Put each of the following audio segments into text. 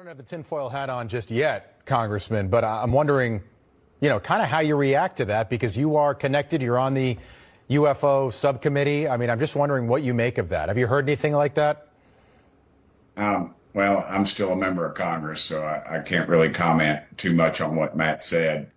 don't have the tinfoil hat on just yet, Congressman, but I'm wondering, kind of how you react to that, because you are connected. You're on the UFO subcommittee. I mean, I'm just wondering what you make of that. Have you heard anything like that? Well, I'm still a member of Congress, so I can't really comment too much on what Matt said.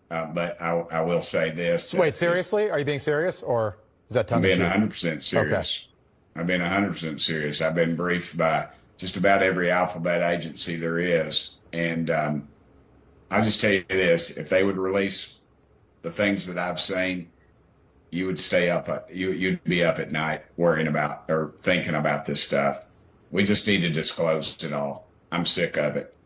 But I will say this. Wait, seriously? Are you being serious, or is that tongue I'm in being cheek? 100% serious. Okay. I've been 100% serious. I've been briefed by just about every alphabet agency there is. And I'll just tell you this, if they would release the things that I've seen, you would stay up, you'd be up at night worrying about or thinking about this stuff. We just need to disclose it all. I'm sick of it.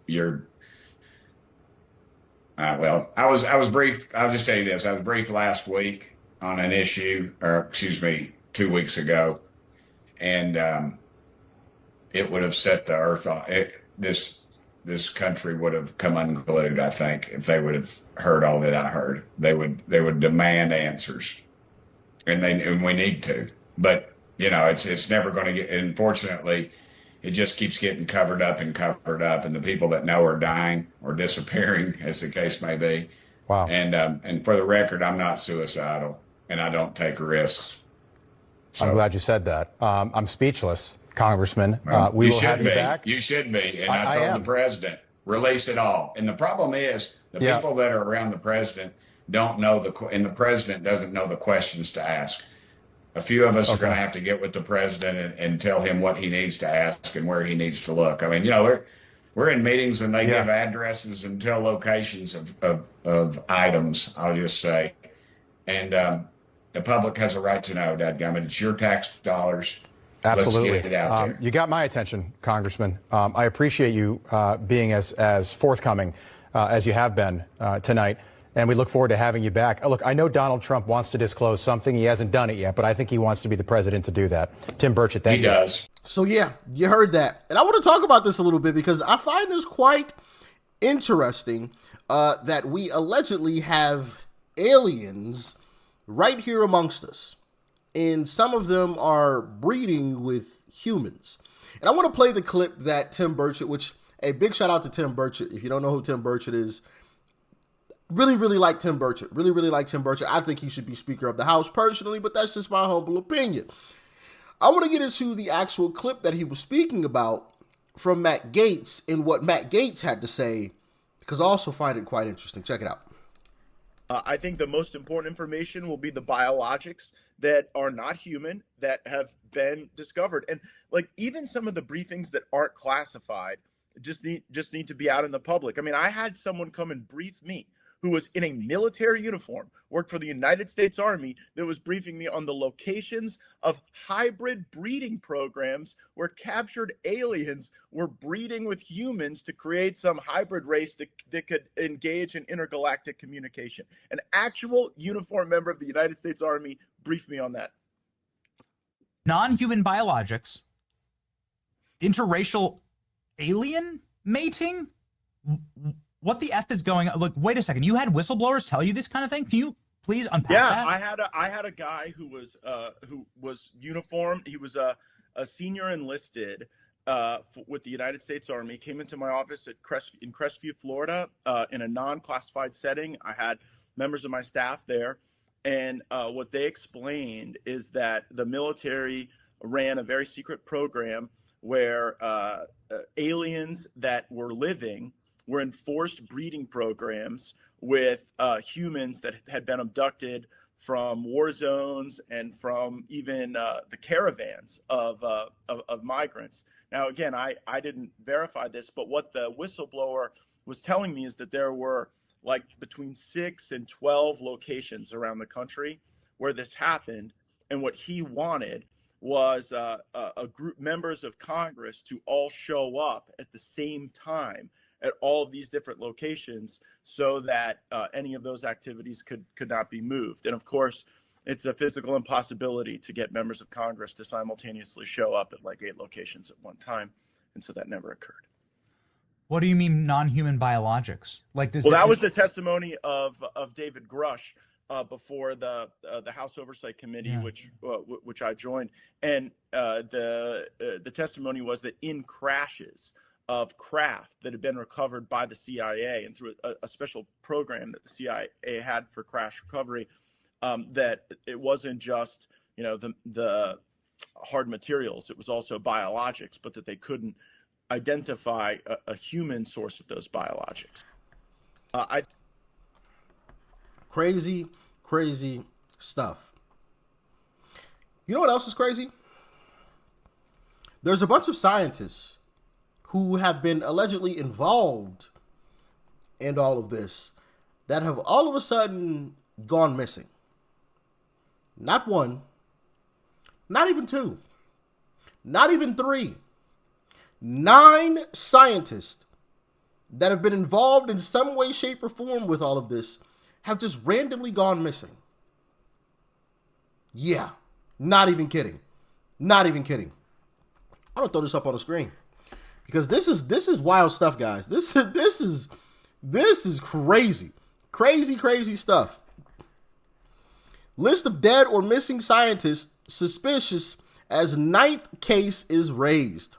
Well, I was briefed. I'll just tell you this. I was briefed last week on an issue, or excuse me, 2 weeks ago. And it would have set the earth on this country would have come unglued, I think, if they would have heard all that I heard. They would demand answers. And we need to. But, it's never going to get, unfortunately, it just keeps getting covered up, and the people that know are dying or disappearing, as the case may be. Wow. And for the record, I'm not suicidal, and I don't take risks. So, I'm glad you said that. I'm speechless, Congressman. Well, We will have you back. You should be. And I told am. the president, release it all. And the problem is the people that are around the president don't know and the president doesn't know the questions to ask. A few of us are going to have to get with the president and tell him what he needs to ask and where he needs to look. I mean, we're in meetings and they give addresses and tell locations of items, I'll just say. And the public has a right to know, dadgummit. It's your tax dollars. Absolutely. Let's get it out there. You got my attention, Congressman. I appreciate you being as forthcoming as you have been tonight. And we look forward to having you back. Look, I know Donald Trump wants to disclose something. He hasn't done it yet, but I think he wants to be the president to do that. Tim Burchett, thank you. He does. So, yeah, you heard that. And I want to talk about this a little bit because I find this quite interesting that we allegedly have aliens right here amongst us. And some of them are breeding with humans. And I want to play the clip that Tim Burchett, which, a big shout out to Tim Burchett. If you don't know who Tim Burchett is, really like Tim Burchett. Really like Tim Burchett. I think he should be Speaker of the House personally, but that's just my humble opinion. I want to get into the actual clip that he was speaking about from Matt Gaetz and what Matt Gaetz had to say, because I also find it quite interesting. Check it out. I think the most important information will be the biologics that are not human that have been discovered. And even some of the briefings that aren't classified just need to be out in the public. I mean, I had someone come and brief me who was in a military uniform, worked for the United States Army, that was briefing me on the locations of hybrid breeding programs where captured aliens were breeding with humans to create some hybrid race that could engage in intergalactic communication. An actual uniformed member of the United States Army briefed me on that. Non-human biologics, interracial alien mating? What the F is going on? Look, wait a second. You had whistleblowers tell you this kind of thing? Can you please unpack that? Yeah, I had a guy who was uniformed. He was a senior enlisted with the United States Army. Came into my office in Crestview, Florida, in a non-classified setting. I had members of my staff there, and what they explained is that the military ran a very secret program where aliens that were living were in forced breeding programs with humans that had been abducted from war zones and from even the caravans of migrants. Now, again, I didn't verify this, but what the whistleblower was telling me is that there were between 6 and 12 locations around the country where this happened. And what he wanted was a group, members of Congress, to all show up at the same time at all of these different locations so that any of those activities could not be moved. And of course, it's a physical impossibility to get members of Congress to simultaneously show up at 8 locations at one time. And so that never occurred. What do you mean non-human biologics? That was the testimony of David Grush before the House Oversight Committee, which I joined. And the testimony was that in crashes of craft that had been recovered by the CIA and through a special program that the CIA had for crash recovery, that it wasn't just, the hard materials, it was also biologics, but that they couldn't identify a human source of those biologics. Crazy, crazy stuff. You know what else is crazy? There's a bunch of scientists who have been allegedly involved in all of this that have all of a sudden gone missing. Not one, not even two, not even three. 9 scientists that have been involved in some way, shape, or form with all of this have just randomly gone missing. Yeah, not even kidding. Not even kidding. I'm gonna throw this up on the screen because this is wild stuff, guys. This is crazy, crazy stuff. List of dead or missing scientists suspicious as 9th case is raised.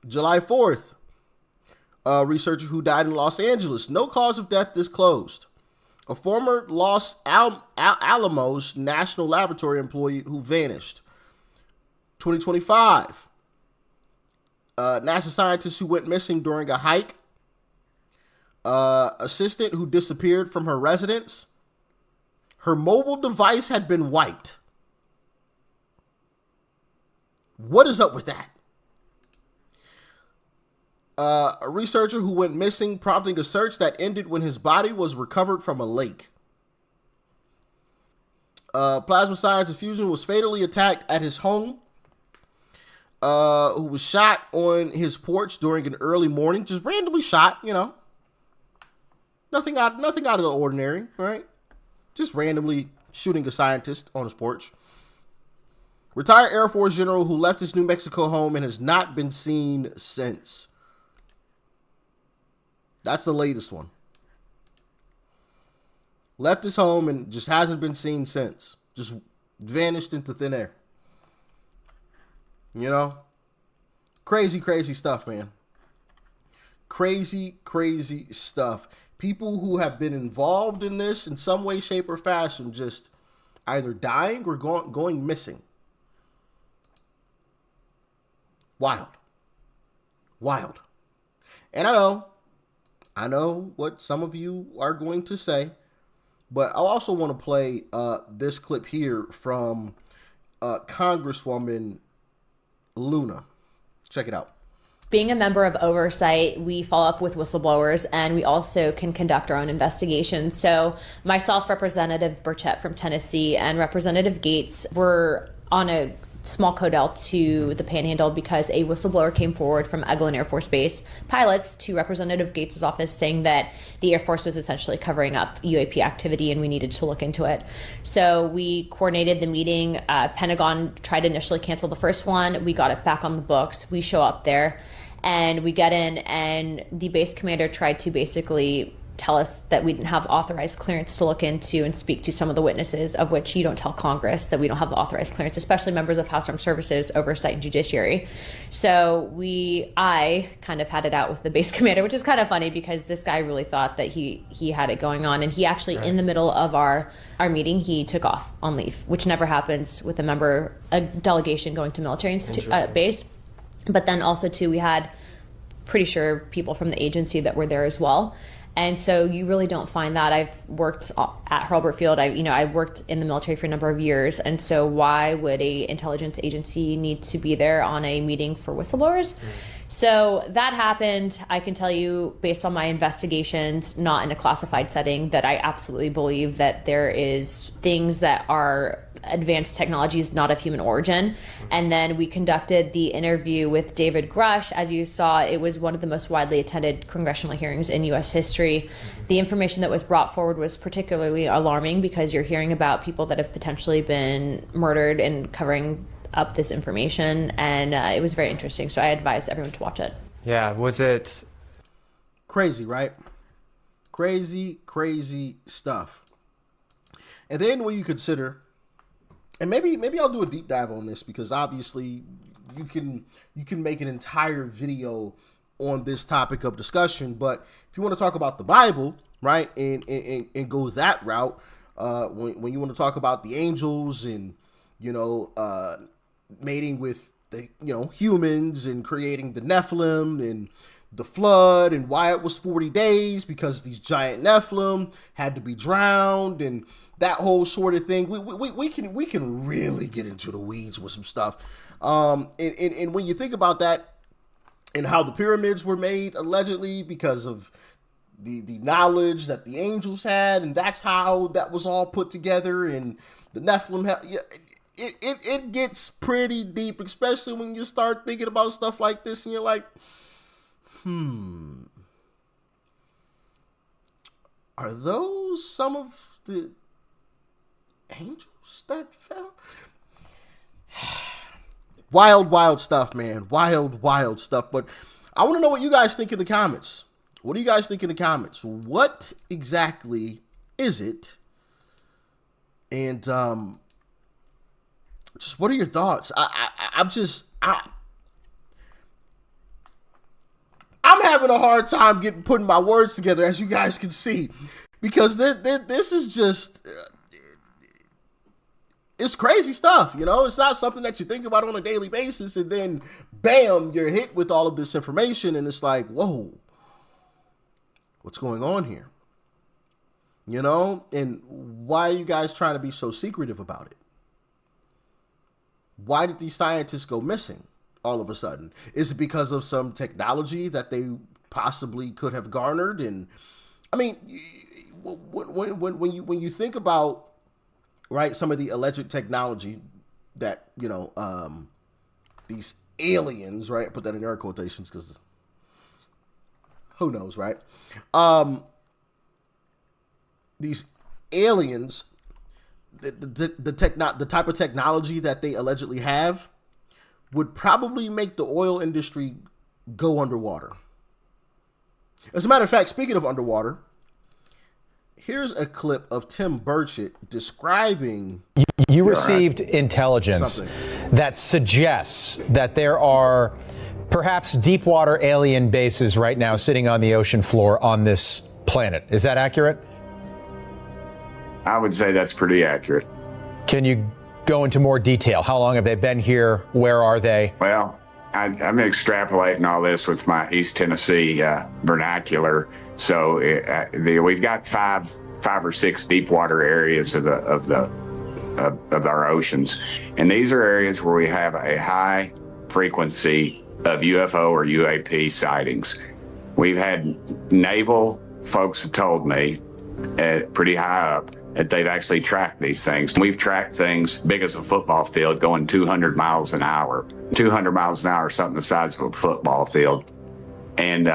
July 4th, a researcher who died in Los Angeles. No cause of death disclosed. A former Los Alamos National Laboratory employee who vanished. 2025, NASA scientist who went missing during a hike. Assistant who disappeared from her residence. Her mobile device had been wiped. What is up with that? A researcher who went missing, prompting a search that ended when his body was recovered from a lake. Plasma science infusion was fatally attacked at his home. Who was shot on his porch during an early morning, just randomly shot, Nothing out of the ordinary, right? Just randomly shooting a scientist on his porch. Retired Air Force general who left his New Mexico home and has not been seen since. That's the latest one. Left his home and just hasn't been seen since. Just vanished into thin air. Crazy stuff, man. Crazy stuff. People who have been involved in this in some way, shape, or fashion just either dying or going missing. Wild. And I know what some of you are going to say, but I also want to play this clip here from Congresswoman Luna. Check it out. Being a member of oversight, we follow up with whistleblowers, and we also can conduct our own investigations. So myself, Representative Burchett from Tennessee, and Representative Gates were on a small codel to the Panhandle because a whistleblower came forward from Eglin Air Force Base pilots to Representative Gates' office saying that the Air Force was essentially covering up UAP activity and we needed to look into it. So we coordinated the meeting. Pentagon tried to initially cancel the first one. We got it back on the books. We show up there and we get in, and the base commander tried to basically tell us that we didn't have authorized clearance to look into and speak to some of the witnesses, of which you don't tell Congress that we don't have the authorized clearance, especially members of House Armed Services, Oversight, and Judiciary. So I kind of had it out with the base commander, which is kind of funny because this guy really thought that he had it going on. And he actually, in the middle of our meeting, he took off on leave, which never happens with a delegation going to military base. But then also, too, we had pretty sure people from the agency that were there as well. And so you really don't find that. I've worked at Hurlburt Field. I worked in the military for a number of years. And so why would a intelligence agency need to be there on a meeting for whistleblowers? So that happened. I can tell you, based on my investigations, not in a classified setting, that I absolutely believe that there is things that are advanced technologies not of human origin. And then we conducted the interview with David Grush. As you saw, it was one of the most widely attended congressional hearings in U.S. history. The information that was brought forward was particularly alarming because you're hearing about people that have potentially been murdered and covering up this information, and it was very interesting. So I advise everyone to watch it. Yeah, was it crazy, right? Crazy stuff. And then when you consider and maybe I'll do a deep dive on this, because obviously you can make an entire video on this topic of discussion. But if you want to talk about the Bible, right, and go that route, when you want to talk about the angels and mating with the humans and creating the Nephilim and the flood and why it was 40 days because these giant Nephilim had to be drowned and that whole sort of thing, we can really get into the weeds with some stuff. And when you think about that and how the pyramids were made allegedly because of the knowledge that the angels had, and that's how that was all put together, and the Nephilim it gets pretty deep, especially when you start thinking about stuff like this and you're like, are those some of the angels that fell? Wild stuff, man. Wild stuff. But I want to know what you guys think in the comments. What do you guys think in the comments? What exactly is it? And just what are your thoughts? I'm having a hard time putting my words together, as you guys can see, because this is just it's crazy stuff. It's not something that you think about on a daily basis, and then bam, you're hit with all of this information, and it's like, whoa, what's going on here? And why are you guys trying to be so secretive about it? Why did these scientists go missing all of a sudden? Is it because of some technology that they possibly could have garnered? And I mean, when you think about, right, some of the alleged technology that these aliens, right, put that in air quotations because who knows, right? These aliens, the type of technology that they allegedly have would probably make the oil industry go underwater. As a matter of fact, speaking of underwater, here's a clip of Tim Burchett describing... You received intelligence that suggests that there are perhaps deep water alien bases right now sitting on the ocean floor on this planet. Is that accurate? I would say that's pretty accurate. Can you go into more detail? How long have they been here? Where are they? Well, I'm extrapolating all this with my East Tennessee vernacular. So we've got five or six deep water areas of our oceans, and these are areas where we have a high frequency of UFO or UAP sightings. We've had naval folks have told me pretty high up that they've actually tracked these things. We've tracked things big as a football field going 200 miles an hour. 200 miles an hour, something the size of a football field. And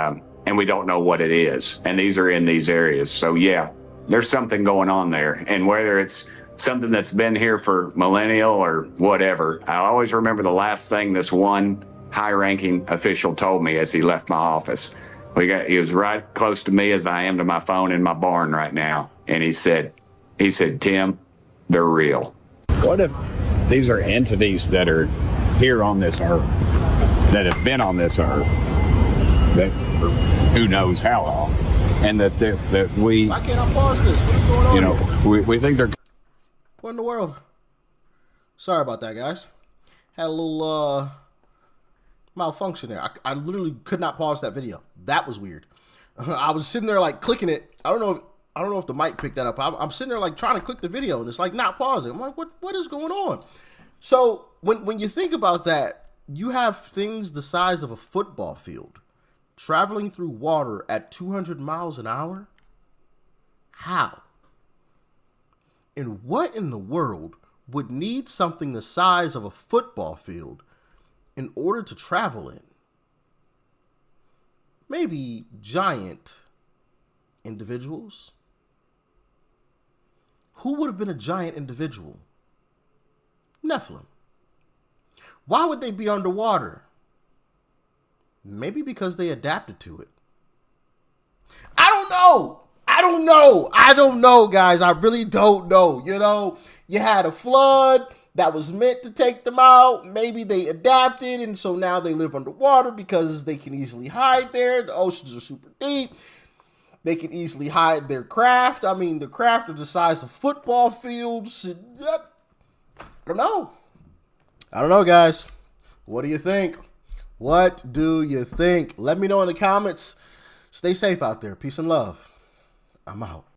we don't know what it is. And these are in these areas. So yeah, there's something going on there. And whether it's something that's been here for millennial or whatever, I always remember the last thing this one high-ranking official told me as he left my office. He was right close to me as I am to my phone in my barn right now. And he said, Tim, they're real. What if these are entities that are here on this earth, that have been on this earth, that who knows how long, and that we... Why can't I pause this? What's going on here? We think they're... What in the world? Sorry about that, guys. Had a little malfunction there. I literally could not pause that video. That was weird. I was sitting there like clicking it. I don't know if the mic picked that up. I'm sitting there like trying to click the video and it's like not pausing. I'm like, what is going on? So when you think about that, you have things the size of a football field traveling through water at 200 miles an hour. How? And what in the world would need something the size of a football field in order to travel in? Maybe giant individuals. Who would have been a giant individual? Nephilim. Why would they be underwater? Maybe because they adapted to it. I don't know, guys. I really don't know. You had a flood. that was meant to take them out. Maybe they adapted, and so now they live underwater because they can easily hide there. The oceans are super deep. They can easily hide their craft. I mean, the craft are the size of football fields. I don't know. I don't know, guys. What do you think? What do you think? Let me know in the comments. Stay safe out there. Peace and love. I'm out.